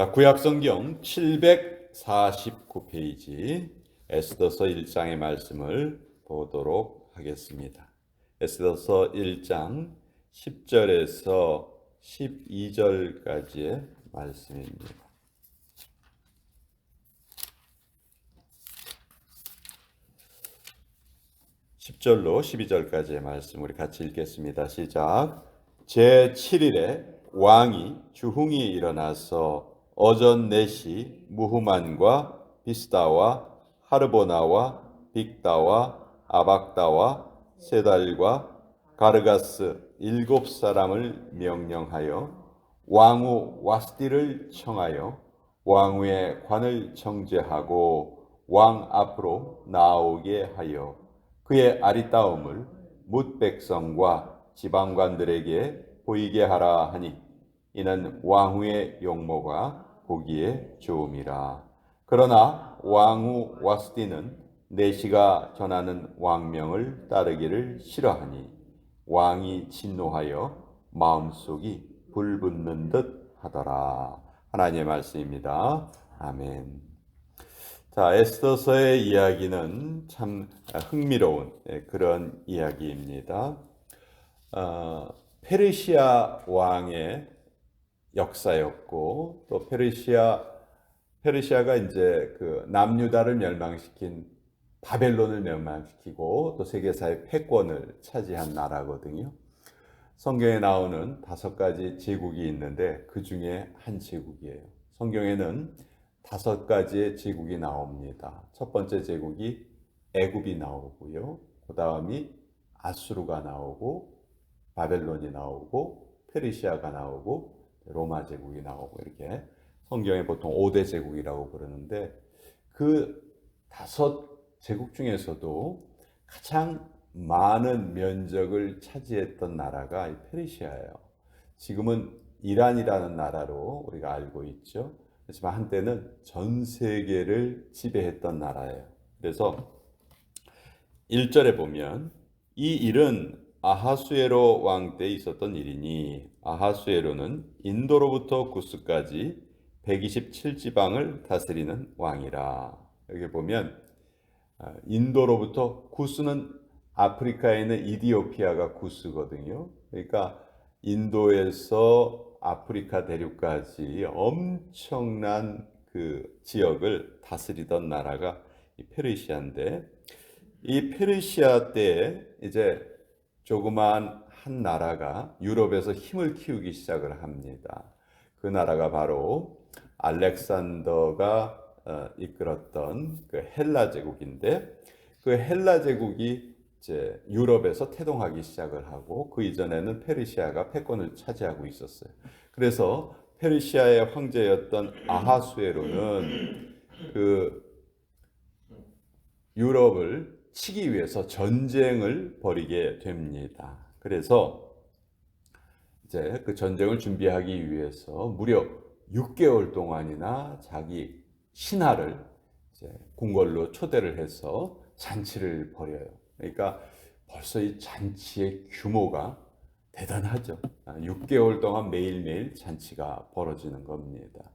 구약성경 749페이지 에스더서 1장의 말씀을 보도록 하겠습니다. 에스더서 1장 10절에서 12절까지의 말씀입니다. 10절로 12절까지의 말씀 우리 같이 읽겠습니다. 시작. 제7일에 왕이 주흥이 일어나서 어전 넷이 무후만과 비스다와 하르보나와 빅다와 아박다와 세달과 가르가스 7사람을 명령하여 왕후 와스디를 청하여 왕후의 관을 정죄하고 왕 앞으로 나오게 하여 그의 아리따움을 뭇 백성과 지방관들에게 보이게 하라 하니 이는 왕후의 용모가 보기에 좋음이라. 그러나 왕후 와스디는 내시가 전하는 왕명을 따르기를 싫어하니 왕이 진노하여 마음속이 불붙는 듯 하더라. 하나님의 말씀입니다. 아멘. 자, 에스더서의 이야기는 참 흥미로운 그런 이야기입니다. 페르시아 왕의 역사였고, 또 페르시아가 이제 그 남유다를 멸망시킨 바벨론을 멸망시키고 또 세계사의 패권을 차지한 나라거든요. 성경에 나오는 5가지 제국이 있는데 그 중에 한 제국이에요. 성경에는 5가지의 제국이 나옵니다. 첫 번째 제국이 애굽이 나오고요. 그 다음이 아수르가 나오고 바벨론이 나오고 페르시아가 나오고 로마 제국이 나오고 이렇게 성경에 보통 5대 제국이라고 그러는데 그 5제국 중에서도 가장 많은 면적을 차지했던 나라가 이 페르시아예요. 지금은 이란이라는 나라로 우리가 알고 있죠. 하지만 한때는 전 세계를 지배했던 나라예요. 그래서 1절에 보면 이 일은 아하수에로 왕 때 있었던 일이니 아하수에로는 인도로부터 구스까지 127지방을 다스리는 왕이라. 여기 보면 인도로부터 구스는 아프리카에 있는 이디오피아가 구스거든요. 그러니까 인도에서 아프리카 대륙까지 엄청난 그 지역을 다스리던 나라가 이 페르시아인데 이 페르시아 때 이제 조그만 한 나라가 유럽에서 힘을 키우기 시작을 합니다. 그 나라가 바로 알렉산더가 이끌었던 그 헬라 제국인데 그 헬라 제국이 이제 유럽에서 태동하기 시작을 하고 그 이전에는 페르시아가 패권을 차지하고 있었어요. 그래서 페르시아의 황제였던 아하수에로는 그 유럽을 치기 위해서 전쟁을 벌이게 됩니다. 그래서 이제 그 전쟁을 준비하기 위해서 무려 6개월 동안이나 자기 신하를 이제 궁궐로 초대를 해서 잔치를 벌여요. 그러니까 벌써 이 잔치의 규모가 대단하죠. 6개월 동안 매일매일 잔치가 벌어지는 겁니다.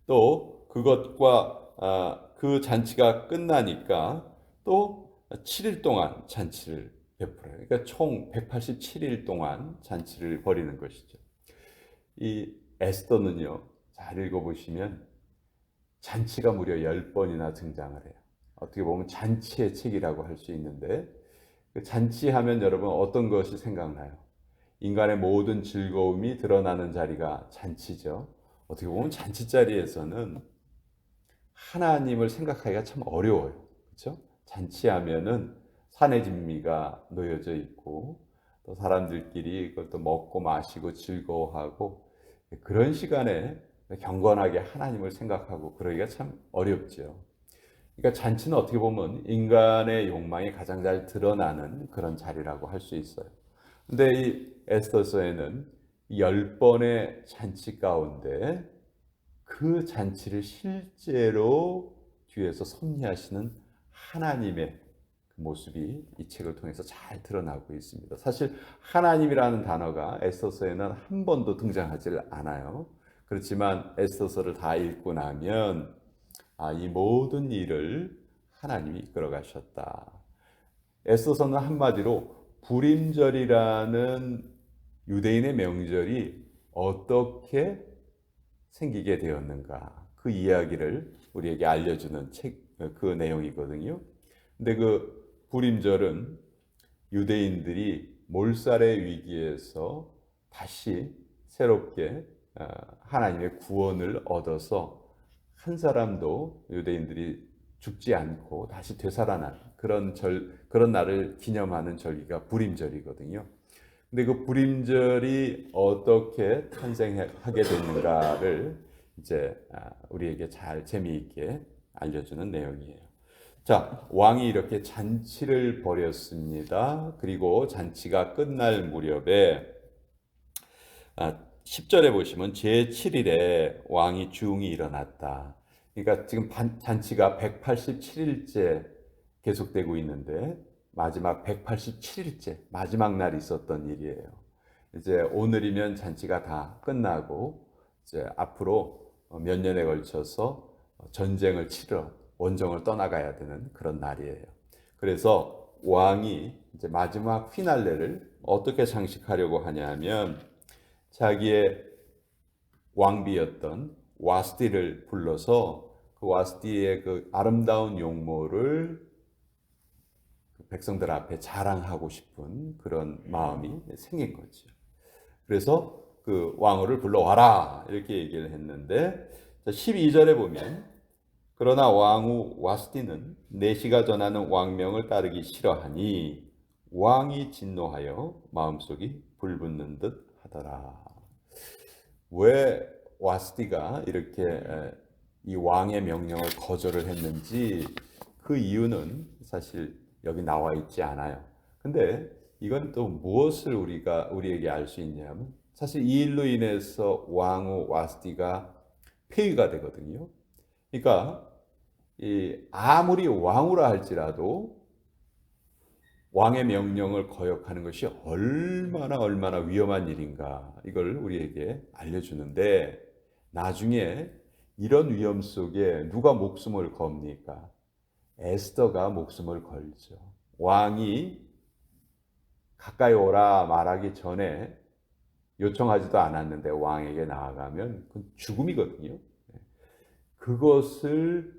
또 그것과 그 잔치가 끝나니까 또 7일 동안 잔치를 베풀어요. 그러니까 총 187일 동안 잔치를 벌이는 것이죠. 이 에스더는요, 잘 읽어보시면 잔치가 무려 10번이나 등장을 해요. 어떻게 보면 잔치의 책이라고 할 수 있는데 그 잔치하면 여러분 어떤 것이 생각나요? 인간의 모든 즐거움이 드러나는 자리가 잔치죠. 어떻게 보면 잔치 자리에서는 하나님을 생각하기가 참 어려워요. 그렇죠? 잔치하면은 산의 진미가 놓여져 있고 또 사람들끼리 그걸 또 먹고 마시고 즐거워하고 그런 시간에 경건하게 하나님을 생각하고 그러기가 참 어렵죠. 그러니까 잔치는 어떻게 보면 인간의 욕망이 가장 잘 드러나는 그런 자리라고 할 수 있어요. 근데 이 에스더서에는 10번의 잔치 가운데 그 잔치를 실제로 뒤에서 섭리하시는 하나님의 그 모습이 이 책을 통해서 잘 드러나고 있습니다. 사실 하나님이라는 단어가 에스더서에는 한 번도 등장하지 않아요. 그렇지만 에스더서를 다 읽고 나면 이 모든 일을 하나님이 이끌어 가셨다. 에스더서는 한마디로 불임절이라는 유대인의 명절이 어떻게 생기게 되었는가, 그 이야기를 우리에게 알려주는 그 내용이거든요. 근데 그 불임절은 유대인들이 몰살의 위기에서 다시 새롭게 하나님의 구원을 얻어서 한 사람도 유대인들이 죽지 않고 다시 되살아난 그런 날을 기념하는 절기가 불임절이거든요. 근데 그 불임절이 어떻게 탄생하게 됐는가를 이제 우리에게 잘 재미있게 알려주는 내용이에요. 자, 왕이 이렇게 잔치를 벌였습니다. 그리고 잔치가 끝날 무렵에 10절에 보시면 제7일에 왕이 중이 일어났다. 그러니까 지금 잔치가 187일째 계속되고 있는데 마지막 187일째 마지막 날 있었던 일이에요. 이제 오늘이면 잔치가 다 끝나고 이제 앞으로 몇 년에 걸쳐서 전쟁을 치러 원정을 떠나가야 되는 그런 날이에요. 그래서 왕이 이제 마지막 피날레를 어떻게 장식하려고 하냐면 자기의 왕비였던 와스티를 불러서 그 와스티의 그 아름다운 용모를 백성들 앞에 자랑하고 싶은 그런 마음이 생긴 거죠. 그래서 그 왕후를 불러와라 이렇게 얘기를 했는데 12절에 보면 그러나 왕후 와스티는 내시가 전하는 왕명을 따르기 싫어하니 왕이 진노하여 마음속이 불붙는 듯 하더라. 왜 와스티가 이렇게 이 왕의 명령을 거절을 했는지 그 이유는 사실 여기 나와 있지 않아요. 근데 이건 또 무엇을 우리에게 알 수 있냐면 사실 이 일로 인해서 왕후 와스티가 폐위가 되거든요. 그러니까 아무리 왕후라 할지라도 왕의 명령을 거역하는 것이 얼마나 위험한 일인가, 이걸 우리에게 알려주는데 나중에 이런 위험 속에 누가 목숨을 겁니까? 에스더가 목숨을 걸죠. 왕이 가까이 오라 말하기 전에 요청하지도 않았는데 왕에게 나아가면 그건 죽음이거든요. 그것을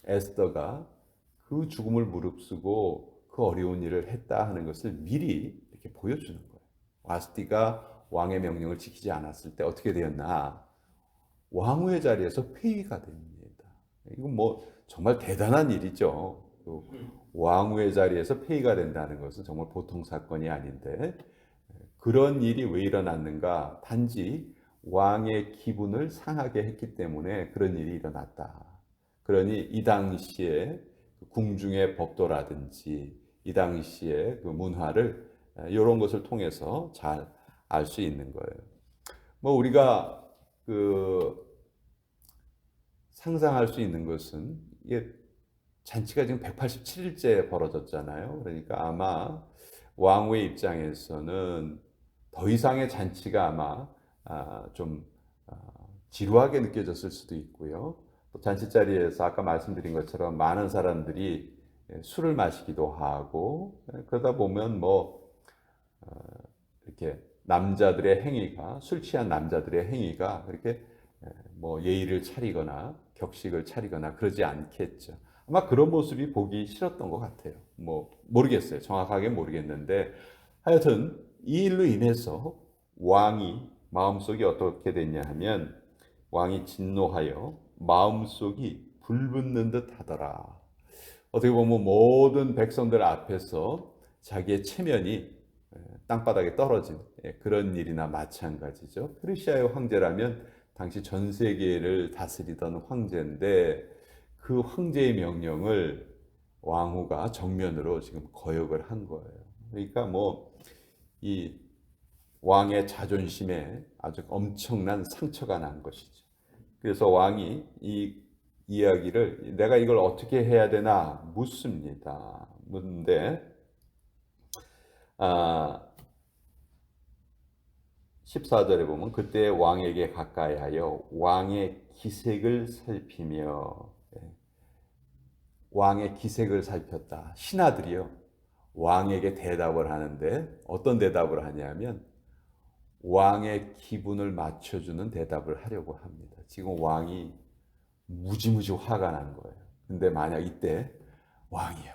에스더가 그 죽음을 무릅쓰고 그 어려운 일을 했다 하는 것을 미리 이렇게 보여주는 거예요. 와스티가 왕의 명령을 지키지 않았을 때 어떻게 되었나? 왕후의 자리에서 폐위가 됩니다. 이건 뭐 정말 대단한 일이죠. 왕후의 자리에서 폐위가 된다는 것은 정말 보통 사건이 아닌데 그런 일이 왜 일어났는가? 단지 왕의 기분을 상하게 했기 때문에 그런 일이 일어났다. 그러니 이 당시에 궁중의 법도라든지 이 당시의 그 문화를 이런 것을 통해서 잘 알 수 있는 거예요. 뭐 우리가 그 상상할 수 있는 것은 이게 잔치가 지금 187일째 벌어졌잖아요. 그러니까 아마 왕후의 입장에서는 더 이상의 잔치가 아마 좀 지루하게 느껴졌을 수도 있고요. 또 잔치 자리에서 아까 말씀드린 것처럼 많은 사람들이 술을 마시기도 하고 그러다 보면 뭐 이렇게 남자들의 행위가, 술 취한 남자들의 행위가 그렇게 뭐 예의를 차리거나 격식을 차리거나 그러지 않겠죠. 아마 그런 모습이 보기 싫었던 것 같아요. 뭐 모르겠어요. 정확하게 모르겠는데 하여튼 이 일로 인해서 왕이 마음속이 어떻게 됐냐 하면 왕이 진노하여 마음속이 불붙는 듯 하더라. 어떻게 보면 모든 백성들 앞에서 자기의 체면이 땅바닥에 떨어진 그런 일이나 마찬가지죠. 페르시아의 황제라면 당시 전 세계를 다스리던 황제인데 그 황제의 명령을 왕후가 정면으로 지금 거역을 한 거예요. 그러니까 뭐 이 왕의 자존심에 아주 엄청난 상처가 난 것이죠. 그래서 왕이 이 이야기를 내가 이걸 어떻게 해야 되나 묻습니다. 묻는데 14절에 보면 그때 왕에게 가까이 하여 왕의 기색을 살피며, 왕의 기색을 살폈다. 신하들이요, 왕에게 대답을 하는데 어떤 대답을 하냐면 왕의 기분을 맞춰주는 대답을 하려고 합니다. 지금 왕이 무지무지 화가 난 거예요. 근데 만약 이때 왕이요,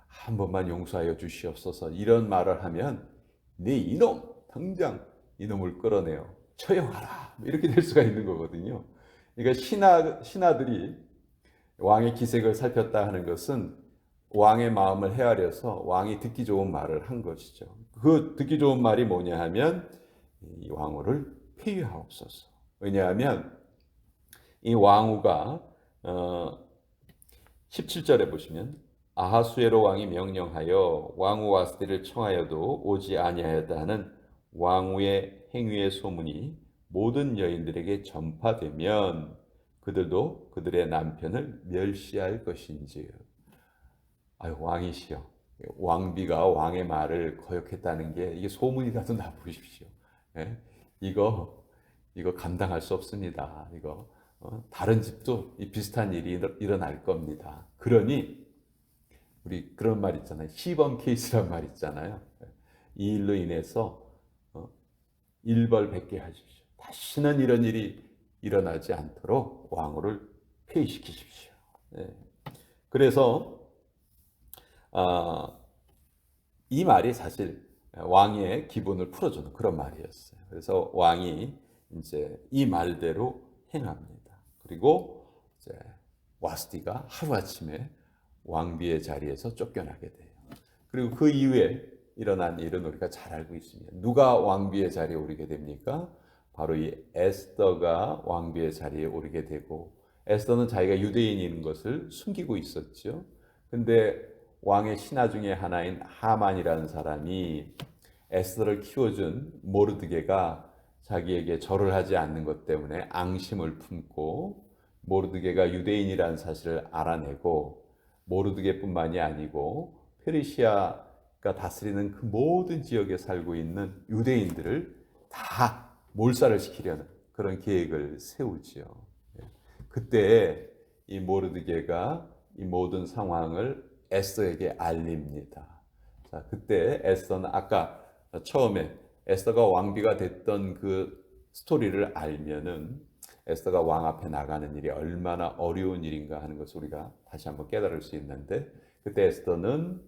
한 번만 용서하여 주시옵소서 이런 말을 하면 네 이놈, 당장 이놈을 끌어내요, 처형하라, 이렇게 될 수가 있는 거거든요. 그러니까 신하들이 왕의 기색을 살폈다 하는 것은 왕의 마음을 헤아려서 왕이 듣기 좋은 말을 한 것이죠. 그 듣기 좋은 말이 뭐냐 하면 이 왕후를 폐위하옵소서. 왜냐하면 이 왕후가 17절에 보시면 아하수에로 왕이 명령하여 왕후 와스디를 청하여도 오지 아니하였다 하는 왕후의 행위의 소문이 모든 여인들에게 전파되면 그들도 그들의 남편을 멸시할 것인지요. 아유, 왕이시여, 왕비가 왕의 말을 거역했다는 게 이게 소문이라도 나보십시오. 예? 이거 감당할 수 없습니다. 이거 다른 집도 이 비슷한 일이 일어날 겁니다. 그러니 우리 그런 말 있잖아요. 시범 케이스란 말 있잖아요. 이 일로 인해서 일벌백계 하십시오. 다시는 이런 일이 일어나지 않도록 왕후를 폐위시키십시오. 그래서 이 말이 사실 왕의 기분을 풀어주는 그런 말이었어요. 그래서 왕이 이제 이 말대로 행합니다. 그리고 이제 와스티가 하루아침에 왕비의 자리에서 쫓겨나게 돼요. 그리고 그 이후에 일어난 일은 우리가 잘 알고 있습니다. 누가 왕비의 자리에 오르게 됩니까? 바로 이 에스더가 왕비의 자리에 오르게 되고, 에스더는 자기가 유대인인 것을 숨기고 있었죠. 근데 왕의 신하 중에 하나인 하만이라는 사람이 에스더를 키워준 모르드게가 자기에게 절을 하지 않는 것 때문에 앙심을 품고 모르드게가 유대인이라는 사실을 알아내고, 모르드게뿐만이 아니고 페르시아가 다스리는 그 모든 지역에 살고 있는 유대인들을 다 몰살을 시키려는 그런 계획을 세우지요. 그때 이 모르드게가 이 모든 상황을 에스더에게 알립니다. 자, 그때 에스더는 아까 처음에 에스더가 왕비가 됐던 그 스토리를 알면은 에스더가 왕 앞에 나가는 일이 얼마나 어려운 일인가 하는 것을 우리가 다시 한번 깨달을 수 있는데, 그때 에스더는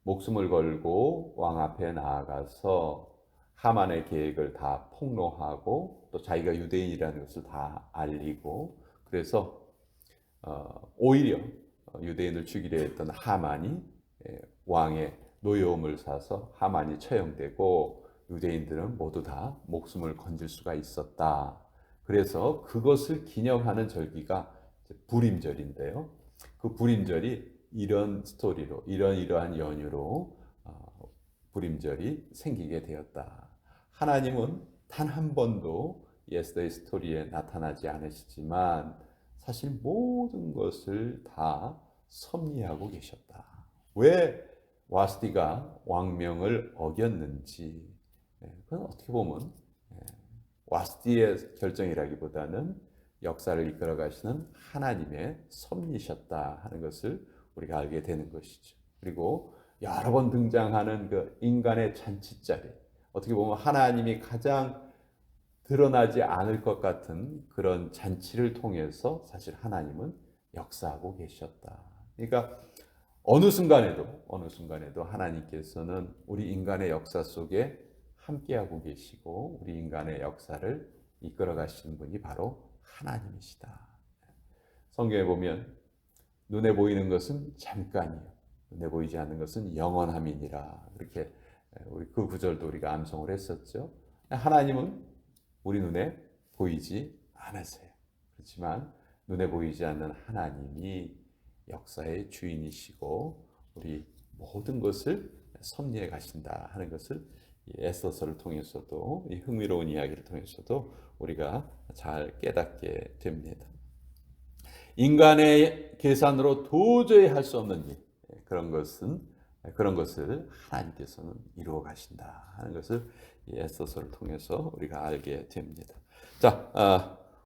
목숨을 걸고 왕 앞에 나아가서 하만의 계획을 다 폭로하고 또 자기가 유대인이라는 것을 다 알리고, 그래서 오히려 유대인을 죽이려 했던 하만이 왕의 노여움을 사서 하만이 처형되고 유대인들은 모두 다 목숨을 건질 수가 있었다. 그래서 그것을 기념하는 절기가 불임절인데요. 그 불임절이 이런 스토리로, 이러한 연유로 불임절이 생기게 되었다. 하나님은 단 한 번도 에스더의 스토리에 나타나지 않으시지만 사실 모든 것을 다 섭리하고 계셨다. 왜 와스디가 왕명을 어겼는지, 그건 어떻게 보면 와스디의 결정이라기보다는 역사를 이끌어 가시는 하나님의 섭리셨다 하는 것을 우리가 알게 되는 것이죠. 그리고 여러 번 등장하는 그 인간의 잔치자리, 어떻게 보면 하나님이 가장 드러나지 않을 것 같은 그런 잔치를 통해서 사실 하나님은 역사하고 계셨다. 그러니까 어느 순간에도 하나님께서는 우리 인간의 역사 속에 함께하고 계시고 우리 인간의 역사를 이끌어 가시는 분이 바로 하나님이시다. 성경에 보면 눈에 보이는 것은 잠깐이요, 눈에 보이지 않는 것은 영원함이니라. 이렇게 우리 그 구절도 우리가 암송을 했었죠. 하나님은 우리 눈에 보이지 않으세요. 그렇지만 눈에 보이지 않는 하나님이 역사의 주인이시고 우리 모든 것을 섭리해 가신다 하는 것을 에스더서를 통해서도, 이 흥미로운 이야기를 통해서도 우리가 잘 깨닫게 됩니다. 인간의 계산으로 도저히 할 수 없는 일, 그런 것은 그런 것을 하나님께서는 이루어 가신다 하는 것을 이 에스더서를 통해서 우리가 알게 됩니다. 자,